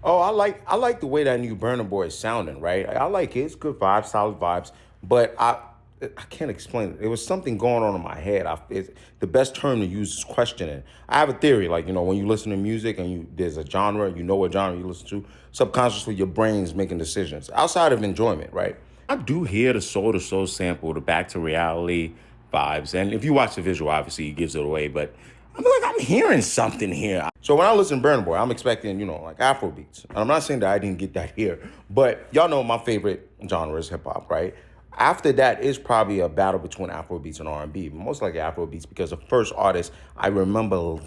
Oh, I like the way that new Burna Boy is sounding, right? I like it. It's good vibes, solid vibes. But I can't explain it. There was something going on in my head. The best term to use is questioning. I have a theory, like when you listen to music and there's a genre, you know what genre you listen to. Subconsciously, your brain's making decisions outside of enjoyment, right? I do hear the soul to soul sample, the back to reality vibes, and if you watch the visual, obviously it gives it away. But I'm hearing something here. So when I listen to Burna Boy, I'm expecting, like Afro beats. And I'm not saying that I didn't get that here, but y'all know my favorite genre is hip hop, right? After that is probably a battle between Afro beats and R&B, most likely Afro beats because the first artist I remember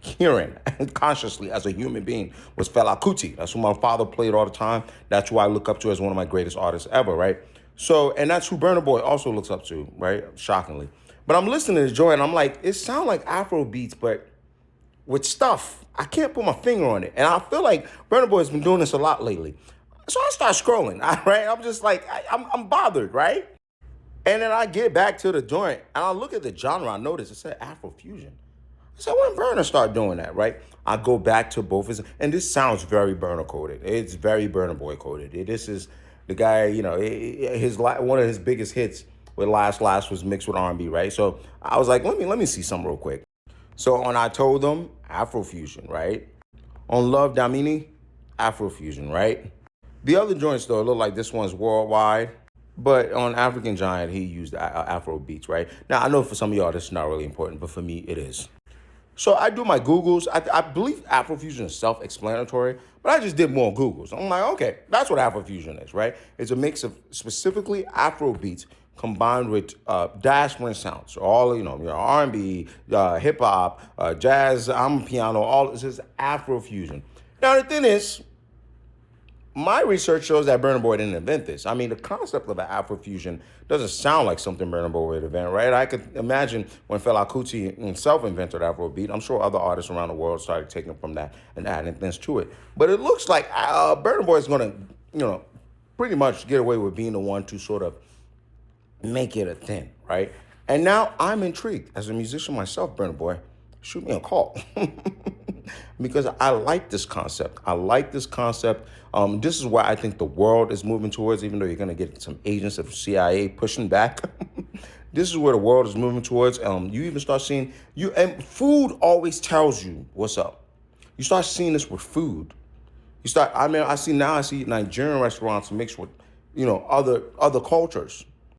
hearing consciously as a human being was Fela Kuti. That's who my father played all the time. That's who I look up to as one of my greatest artists ever, right? So, and that's who Burna Boy also looks up to, right? Shockingly. But I'm listening to this joint and I'm like, it sounds like Afro beats, but with stuff. I can't put my finger on it. And I feel like Burna Boy has been doing this a lot lately. So I start scrolling, right? I'm just like, I'm bothered, right? And then I get back to the joint and I look at the genre. I notice it said Afro fusion. I said, when Burna start doing that, right? I go back to both his, and this sounds very Burna coded. It's very Burna Boy coded. This is the guy, one of his biggest hits with Last was mixed with R&B, right? So I was like, let me see something real quick. So on I Told Them, Afrofusion, right? On Love Damini, Afrofusion, right? The other joints, though, look like this one's worldwide. But on African Giant, he used Afro beats, right? Now, I know for some of y'all, this is not really important, but for me, it is. So I do my Googles. I believe Afrofusion is self-explanatory, but I just did more Googles. I'm like, okay, that's what Afrofusion is, right? It's a mix of specifically Afro beats combined with diasporan sounds. So all, your R&B, hip hop, jazz, piano, all this is Afrofusion. Now, the thing is, my research shows that Burna Boy didn't invent this. I mean, the concept of an Afrofusion doesn't sound like something Burna Boy would invent, right? I could imagine when Fela Kuti himself invented Afrobeat, I'm sure other artists around the world started taking from that and adding things to it. But it looks like Burna Boy is going to, pretty much get away with being the one to sort of make it a thing, right? And now I'm intrigued. As a musician myself, Burna Boy, shoot me a call. Because I like this concept. This is where I think the world is moving towards, even though you're going to get some agents of CIA pushing back. This is where the world is moving towards. You even start seeing, and food always tells you what's up. You start seeing this with food. I see Nigerian restaurants mixed with, other cultures.